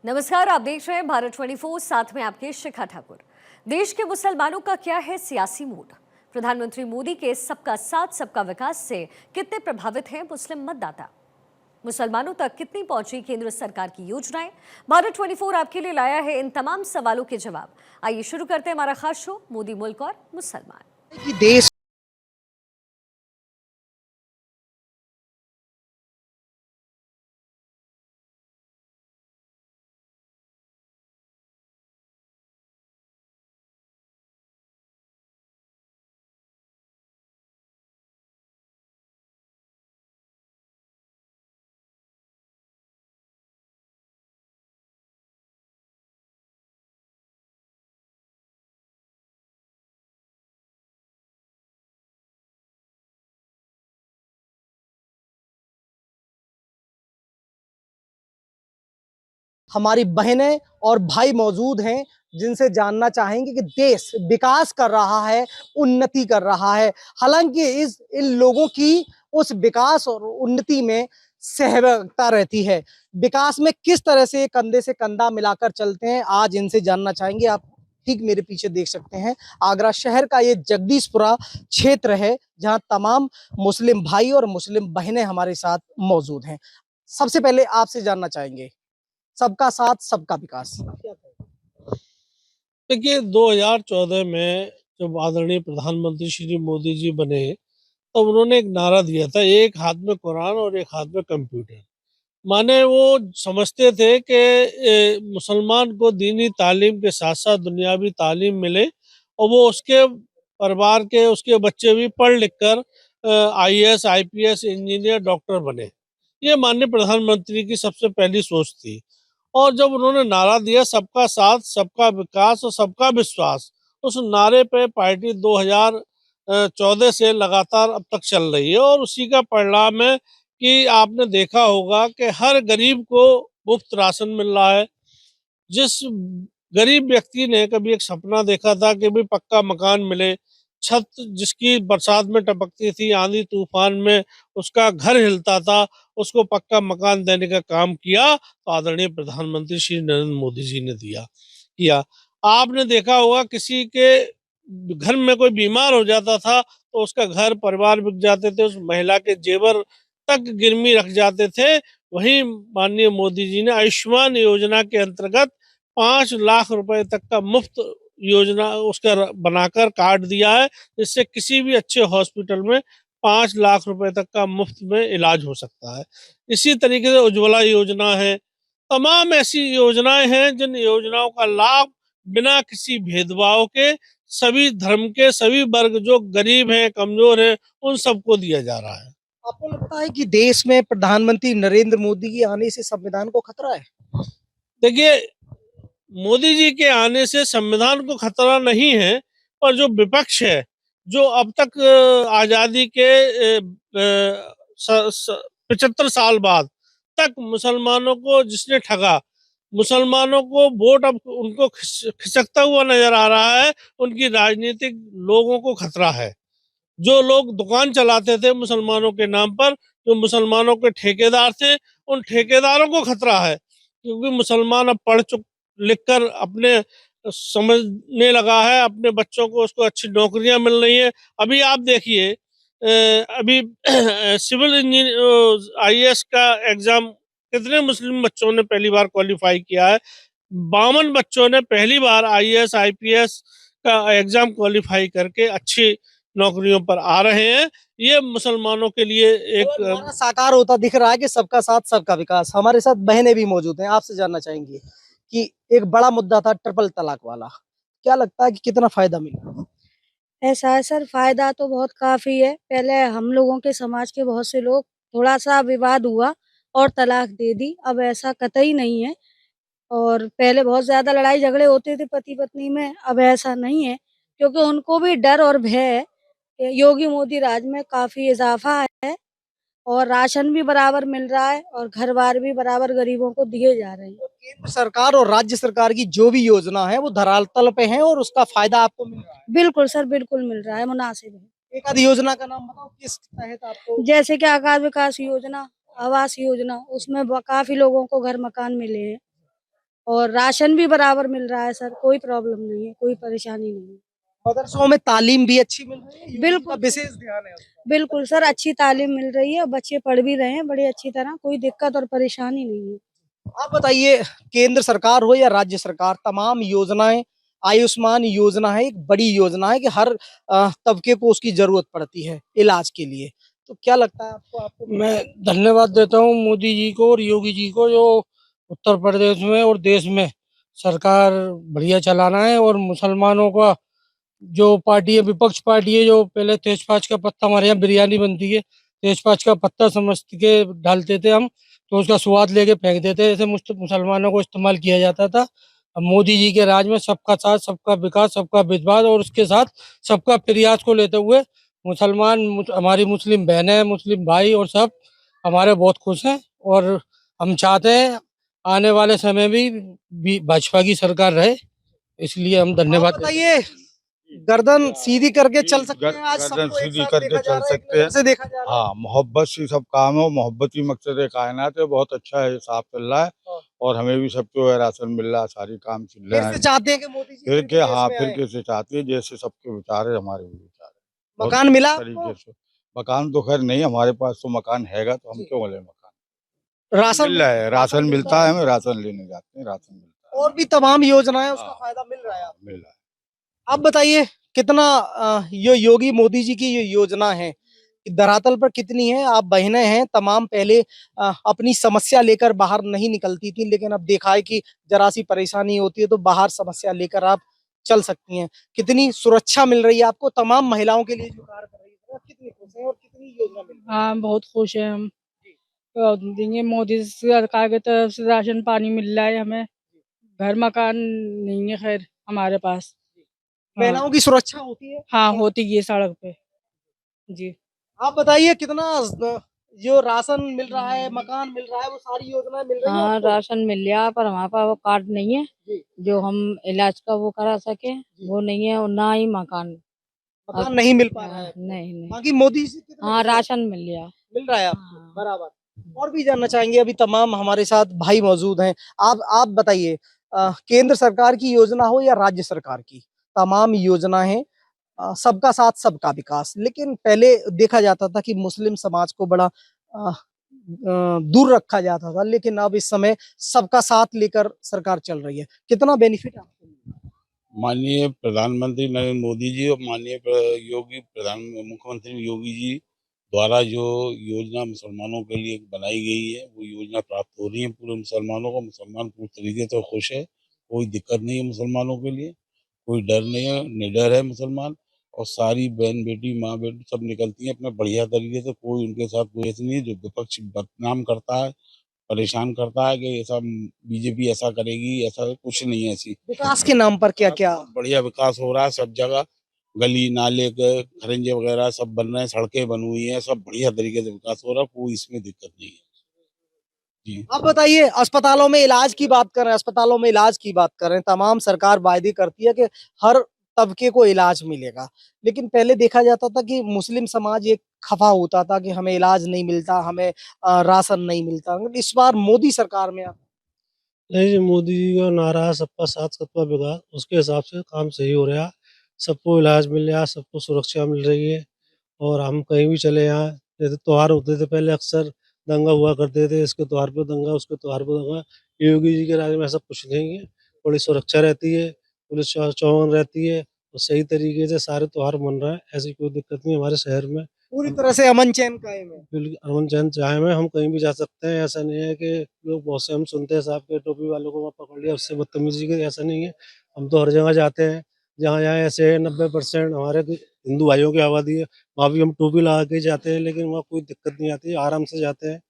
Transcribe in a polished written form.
नमस्कार, आप देख रहे हैं भारत 24। साथ में आपके शिखा ठाकुर। देश के मुसलमानों का क्या है सियासी मूड? प्रधानमंत्री मोदी के सबका साथ सबका विकास से कितने प्रभावित हैं मुस्लिम मतदाता? मुसलमानों तक कितनी पहुंची केंद्र सरकार की योजनाएं? भारत 24 आपके लिए लाया है इन तमाम सवालों के जवाब। आइए शुरू करते हैं हमारा खास शो मोदी मुल्क और मुसलमान। कि देश हमारी बहनें और भाई मौजूद हैं जिनसे जानना चाहेंगे कि देश विकास कर रहा है, उन्नति कर रहा है। हालांकि इन लोगों की उस विकास और उन्नति में सहभागिता रहती है। विकास में किस तरह से कंधा मिलाकर चलते हैं, आज इनसे जानना चाहेंगे। आप ठीक मेरे पीछे देख सकते हैं, आगरा शहर का ये जगदीशपुरा क्षेत्र है जहां तमाम मुस्लिम भाई और मुस्लिम बहनें हमारे साथ मौजूद हैं। सबसे पहले आपसे जानना चाहेंगे, सबका साथ सबका विकास। देखिए 2014 में जब आदरणीय प्रधानमंत्री श्री मोदी जी बने तो उन्होंने एक नारा दिया था, एक हाथ में कुरान और एक हाथ में कंप्यूटर। माने वो समझते थे कि मुसलमान को दीनी तालीम के साथ साथ दुनियावी तालीम मिले और वो उसके परिवार के उसके बच्चे भी पढ़ लिख कर आईएएस आईपीएस इंजीनियर डॉक्टर बने। ये माननीय प्रधानमंत्री की सबसे पहली सोच थी। और जब उन्होंने नारा दिया सबका साथ सबका विकास और सबका विश्वास, उस नारे पे पार्टी 2014 से लगातार अब तक चल रही है और उसी का परिणाम है कि आपने देखा होगा कि हर गरीब को मुफ्त राशन मिल रहा है। जिस गरीब व्यक्ति ने कभी एक सपना देखा था कि भी पक्का मकान मिले, छत जिसकी बरसात में टपकती थी, आंधी तूफान में उसका घर हिलता था, उसको पक्का मकान देने का काम किया तो आदरणीय प्रधानमंत्री श्री नरेंद्र मोदी जी ने किया। आपने देखा होगा किसी के घर में कोई बीमार हो जाता था तो उसका घर परिवार बिक जाते थे, उस महिला के जेवर तक गिरवी रख जाते थे। वहीं माननीय मोदी जी ने आयुष्मान योजना के अंतर्गत 5 लाख रुपए तक का मुफ्त योजना उसका बनाकर कार्ड दिया है, जिससे किसी भी अच्छे हॉस्पिटल में 5 लाख रुपए तक का मुफ्त में इलाज हो सकता है। इसी तरीके से उज्ज्वला योजना है। तमाम ऐसी योजनाएं हैं जिन योजनाओं का लाभ बिना किसी भेदभाव के सभी धर्म के सभी वर्ग जो गरीब हैं कमजोर हैं उन सबको दिया जा रहा है। आपको लगता है कि देश में प्रधानमंत्री नरेंद्र मोदी के आने से संविधान को खतरा है? देखिए मोदी जी के आने से संविधान को खतरा नहीं है, पर जो विपक्ष है जो अब तक आजादी के 75 साल बाद तक मुसलमानों को जिसने ठगा, मुसलमानों को वोट अब उनको खिसकता हुआ नजर आ रहा है, उनकी राजनीतिक लोगों को खतरा है। जो लोग दुकान चलाते थे मुसलमानों के नाम पर, जो मुसलमानों के ठेकेदार थे, उन ठेकेदारों को खतरा है क्योंकि मुसलमान अब पढ़ चुक लिख कर अपने समझने लगा है, अपने बच्चों को उसको अच्छी नौकरियां मिल रही है। अभी आप देखिए अभी सिविल इंजीनियर आईएएस का एग्जाम कितने मुस्लिम बच्चों ने पहली बार क्वालिफाई किया है। 52 बच्चों ने पहली बार आईएएस आईपीएस का एग्जाम क्वालिफाई करके अच्छी नौकरियों पर आ रहे हैं। ये मुसलमानों के लिए एक तो साकार होता दिख रहा है कि सबका साथ सबका विकास। हमारे साथ बहनें भी मौजूद हैं, आपसे जानना चाहेंगे कि एक बड़ा मुद्दा था ट्रिपल तलाक वाला, क्या लगता है कि कितना फायदा मिला? ऐसा है सर, फ़ायदा तो बहुत काफ़ी है। पहले हम लोगों के समाज के बहुत से लोग थोड़ा-सा विवाद हुआ और तलाक दे दी। अब ऐसा कतई नहीं है और पहले बहुत ज़्यादा लड़ाई झगड़े होते थे पति-पत्नी में, अब ऐसा नहीं है क्योंकि उनको भी डर और भय है कि योगी मोदी राज में काफ़ी इज़ाफ़ा है और राशन भी बराबर मिल रहा है और घर-बार भी बराबर गरीबों को दिए जा रहे हैं। तो केंद्र सरकार और राज्य सरकार की जो भी योजना है वो धरातल पे है और उसका फायदा आपको मिल रहा है। बिल्कुल सर, बिल्कुल मिल रहा है, मुनासिब है। एक आधी योजना का नाम बताओ किस तहत आपको? जैसे कि आगार विकास योजना, आवास योजना, उसमें काफी लोगों को घर मकान मिले हैं और राशन भी बराबर मिल रहा है सर, कोई प्रॉब्लम नहीं है, कोई परेशानी नहीं है। मदरसों में तालीम भी अच्छी मिल रही है, योगी का बिल्कुल। विशेष ध्यान है उस पर। बिल्कुल सर, अच्छी तालीम मिल रही है और बच्चे पढ़ भी रहे हैं बड़ी अच्छी तरह, कोई दिक्कत और परेशानी नहीं है। आप बताइए, केंद्र सरकार हो या राज्य सरकार, तमाम योजनाएं, आयुष्मान योजना है, एक बड़ी योजना है कि हर तबके को उसकी जरूरत पड़ती है इलाज के लिए। तो क्या लगता है आपको? मैं धन्यवाद देता हूँ मोदी जी को और योगी जी को, जो उत्तर प्रदेश में और देश में सरकार बढ़िया चलाना है। और मुसलमानों का जो पार्टी है, विपक्ष पार्टी है, जो पहले तेजपात का पत्ता, हमारे यहाँ बिरयानी बनती है, तेजपात का पत्ता समझ के डालते थे हम, तो उसका स्वाद लेके फेंक देते, ऐसे मुसलमानों को इस्तेमाल किया जाता था। अब मोदी जी के राज में सबका साथ, सबका विकास, सबका विश्वास और उसके साथ सबका प्रयास को लेते हुए हमारी मुस्लिम बहनें, मुस्लिम भाई और सब हमारे बहुत खुश हैं। और हम चाहते हैं आने वाले समय भी भाजपा की सरकार रहे, इसलिए हम आप धन्यवाद देते हैं। बताइए, गर्दन सीधी करके चल सकते हैं आज? गर्दन सबको एक सीधी साथ करके देखा जा चल रहा है, एक सकते हैं। नजर से देखा जा रहा है। हाँ, मोहब्बत से सब काम है, मोहब्बत ही मकसद है कायनात है, बहुत अच्छा है, साफ चल रहा है। हाँ। और हमें भी सबको राशन मिल रहा है, सारी काम चल फिर रहे से हैं। चाहते हैं कि मोदी जी फिर फिर के से देश हाँ, में फिर आए। कैसे चाहते हैं, जैसे सबके विचार है हमारे भी विचार है, बहुत मकान मिला तरीके आपको? से। मकान तो खैर नहीं हमारे पास, तो मकान हैगा तो हम जी। क्यों बोले मकान। राशन मिल रहा है, राशन मिलता मिलता है, हमें राशन लेने जाते हैं, राशन मिलता है। और भी तमाम योजनाएं, उसका हाँ, फायदा मिल रहा है आपको? मिल रहा है। आप बताइए, कितना ये योगी मोदी जी की ये योजना है कि धरातल पर कितनी है? आप बहनें हैं तमाम, पहले अपनी समस्या लेकर बाहर नहीं निकलती थी, लेकिन अब देखा है कि जरा सी परेशानी होती है तो बाहर समस्या लेकर आप चल सकती हैं। कितनी सुरक्षा मिल रही है आपको तमाम महिलाओं के लिए जो कार्य कर रही है? आप कितनी खुश हैं और कितनी योजना मिल रही है? हाँ, बहुत खुश हैं हम। देंगे मोदी सरकार की तरफ से राशन पानी मिल रहा है हमें। घर मकान नहीं है खैर हमारे पास। हाँ, महिलाओं की सुरक्षा होती है? हाँ होती है सड़क पे। जी। आप बताइए, कितना जो राशन मिल रहा है, मकान मिल रहा है, वो सारी योजनाएं मिल रही है हाँ, आपको? राशन मिल गया पर हमारे पास वो कार्ड नहीं है जी। जो हम इलाज का वो करा सके, वो नहीं है और ना ही मकान। मकान नहीं मिल पा रहा है आपको? नहीं नहीं। बाकी मोदी जी कितने हाँ, खुश हैं? राशन मिल गया। मिल रहा है आपको? हाँ। बराबर। और भी जानना चाहेंगे, अभी तमाम हमारे साथ भाई मौजूद हैं। आप बताइए, केंद्र सरकार की योजना हो या राज्य सरकार की, तमाम योजना है, सबका साथ सबका विकास। लेकिन पहले देखा जाता था कि मुस्लिम समाज को बड़ा दूर रखा जाता था, लेकिन अब इस समय सबका साथ लेकर सरकार चल रही है। कितना बेनिफिट आपको मिल रहा है? माननीय प्रधानमंत्री नरेंद्र मोदी जी और माननीय मुख्यमंत्री योगी जी द्वारा जो योजना मुसलमानों के लिए बनाई गई है, वो योजना प्राप्त हो रही है पूरे मुसलमानों को। मुसलमान पूरी तरीके से खुश है, कोई दिक्कत नहीं है मुसलमानों के लिए, कोई डर नहीं है, निडर है मुसलमान। और सारी बहन बेटी, माँ बेटी सब निकलती हैं अपने बढ़िया तरीके से, कोई उनके साथ कोई ऐसी नहीं है जो विपक्ष बदनाम करता है, परेशान करता है कि ऐसा बीजेपी ऐसा करेगी, ऐसा कुछ नहीं है ऐसी। विकास के नाम पर क्या क्या? बहुत बढ़िया विकास हो रहा है सब जगह, गली नाले के खरंजे वगैरह सब बन रहे हैं, सड़कें बन हुई हैं, सब बढ़िया तरीके से विकास हो रहा है, कोई इसमें दिक्कत नहीं है जी। आप बताइए, अस्पतालों में इलाज की बात कर रहे हैं, अस्पतालों में इलाज की बात कर रहे हैं, तमाम सरकार वायदे करती है कि हर तबके को इलाज मिलेगा। लेकिन पहले देखा जाता था कि मुस्लिम समाज एक खफा होता था कि हमें इलाज नहीं मिलता, हमें राशन नहीं मिलता। इस बार मोदी सरकार में नहीं जी, मोदी जी का नारा है सबका साथ सबका विकास, उसके हिसाब से काम सही हो रहा है। सबको इलाज मिल रहा है, सबको सुरक्षा मिल रही है। और हम कहीं भी चले यहाँ, जैसे त्योहार होते थे पहले, अक्सर दंगा हुआ करते थे, इसके त्योहार पे दंगा, उसके त्योहार पे दंगा। योगी जी के राज में ऐसा कुछ नहीं है, बड़ी सुरक्षा रहती है, पुलिस चौकन रहती है, और सही तरीके से सारे त्योहार मन रहे हैं। ऐसी कोई दिक्कत नहीं हमारे शहर में। पूरी तरह से अमन चैन कायम है। बिल्कुल अमन चैन चाहे में हम कहीं भी जा सकते हैं। ऐसा नहीं है कि लोग बहुत से हम सुनते हैं साहब के टोपी वालों को वहाँ पकड़ लिया, उससे बदतमीजी की, ऐसा नहीं है। हम तो हर जगह जाते हैं जहाँ जहाँ ऐसे 90% हमारे हिंदू भाइयों की आबादी है, वहाँ भी हम टोपी लगा के जाते हैं, लेकिन वहाँ कोई दिक्कत नहीं आती, आराम से जाते हैं।